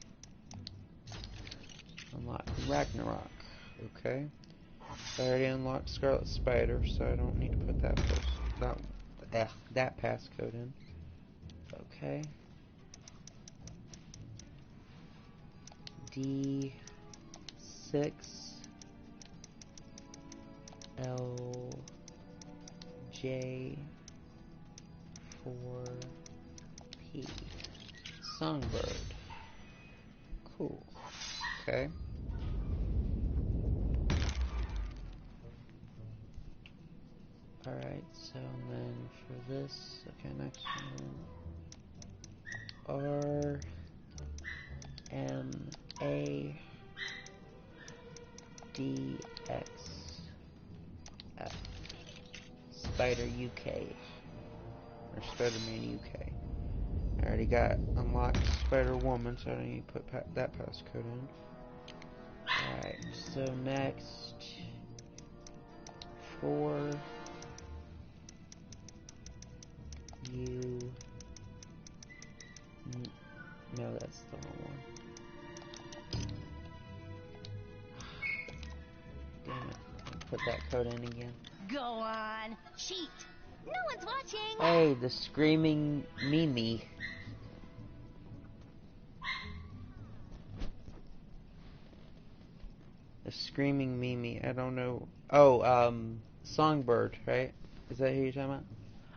Unlock Ragnarok. Okay. I already unlocked Scarlet Spider, so I don't need to put that that passcode in. Okay. D6 LJ 4P. Songbird. Cool. Okay. Alright, so then for this, okay, next one. RMADXF. Spider UK. Or Spider-Man UK. I already got unlocked Spider-Woman, so I don't need to put that passcode in. Alright, so next, for you, no, that's the wrong one. Damn it, put that code in again. Go on, cheat. No one's watching. Hey, the screaming Mimi. The screaming Mimi, I don't know. Oh, Songbird, right? Is that who you're talking about?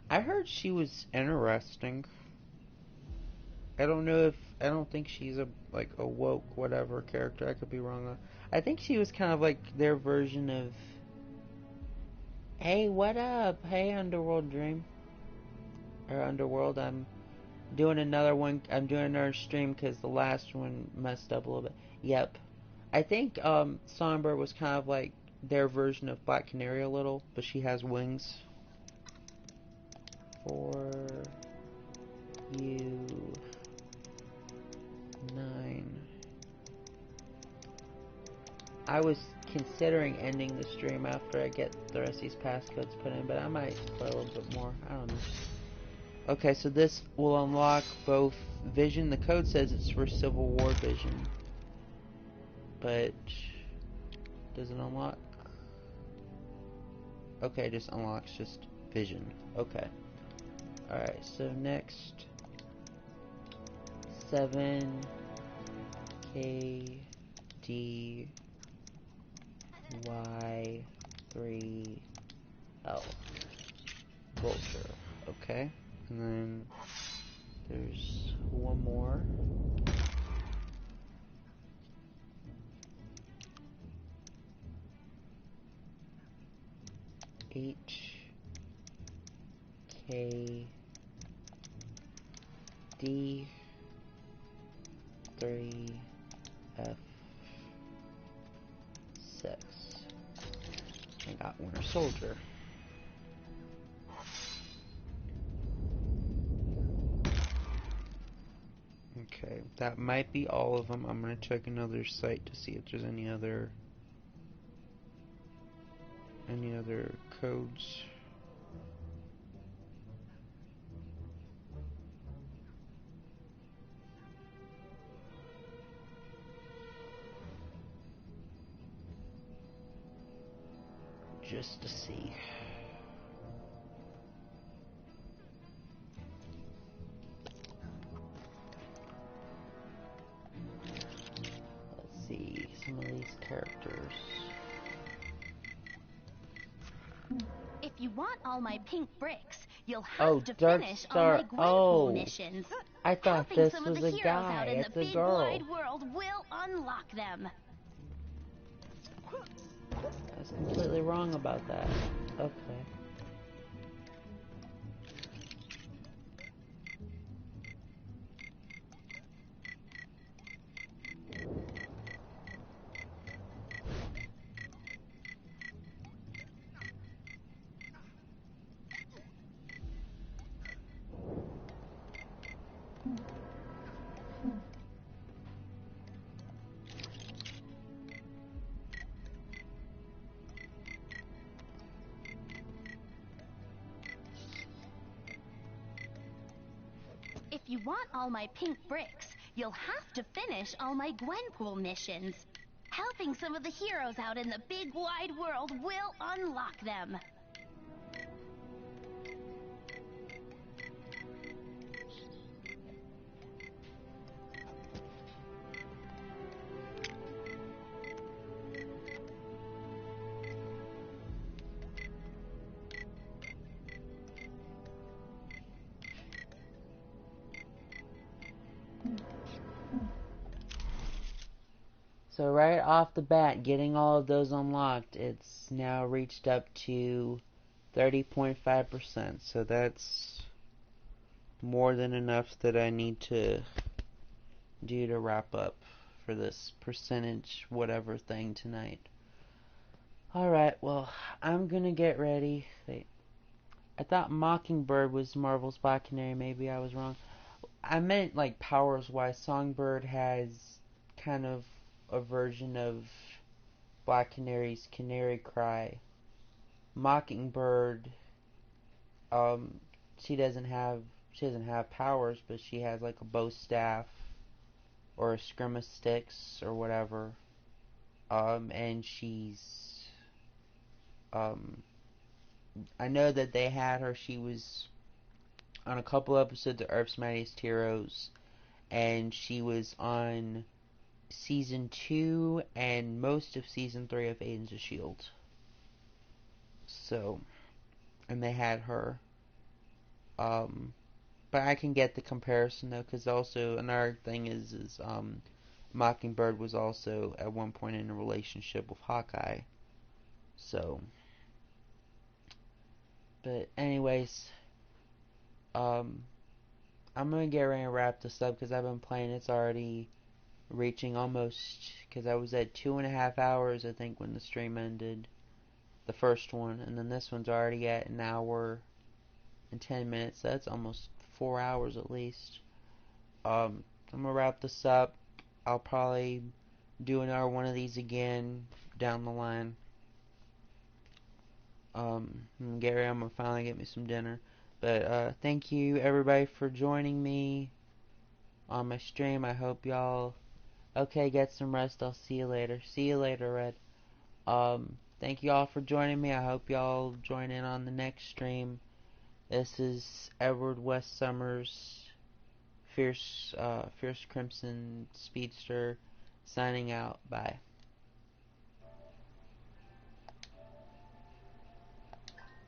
I heard she was interesting. I don't think she's a woke whatever character. I could be wrong though. I think she was kind of like their version of, hey, what up? Hey, Underworld Dream. Or Underworld, I'm doing another one. I'm doing another stream because the last one messed up a little bit. Yep. I think Songbird was kind of like their version of Black Canary a little, but she has wings. For you 9 I was considering ending the stream after I get the rest of these passcodes put in, but I might play a little bit more. I don't know. Okay, so this will unlock both vision. The code says it's for Civil War vision, but does it unlock? Okay, it just unlocks just vision. Okay. Alright, so next 7KDY3L Vulture. Okay. And then there's one more. HKD3F6. I got Winter Soldier. Okay, that might be all of them. I'm gonna check another site to see if there's any other codes. Just to see. Let's see some of these characters. If you want all my pink bricks, you'll have to Dark finish Star. all my Gwenpool missions. I thought Helping this some was of the a heroes guy. out in It's the a big girl. wide world will unlock them. I was completely wrong about that. Okay. If you want all my pink bricks, you'll have to finish all my Gwenpool missions. Helping some of the heroes out in the big wide world will unlock them. So right off the bat, getting all of those unlocked, it's now reached up to 30.5%. So that's more than enough that I need to do to wrap up for this percentage whatever thing tonight. Alright, well, I'm gonna get ready. Wait. I thought Mockingbird was Marvel's Black Canary. Maybe I was wrong. I meant, like, powers-wise. Songbird has kind of a version of Black Canary's Canary Cry. Mockingbird, um, she doesn't have powers, but she has, like, a bow staff or a scrim of sticks or whatever. And she's, I know that they had her. She was on a couple episodes of Earth's Mightiest Heroes, and she was on Season 2 and most of Season 3 of Agents of S.H.I.E.L.D. So, and they had her. But I can get the comparison, though, because also another thing is Mockingbird was also at one point in a relationship with Hawkeye. So, but anyways, I'm gonna get ready and wrap this up because I've been playing. It's already reaching almost, because I was at 2.5 hours, I think, when the stream ended, the first one, and then this one's already at an hour and 10 minutes. So that's almost 4 hours at least. I'm gonna wrap this up. I'll probably do another one of these again down the line. Gary, I'm gonna finally get me some dinner. But thank you everybody for joining me on my stream. I hope y'all get some rest. I'll see you later. See you later, Red. Thank you all for joining me. I hope y'all join in on the next stream. This is Edward West Summers, Fierce Crimson Speedster, signing out. Bye.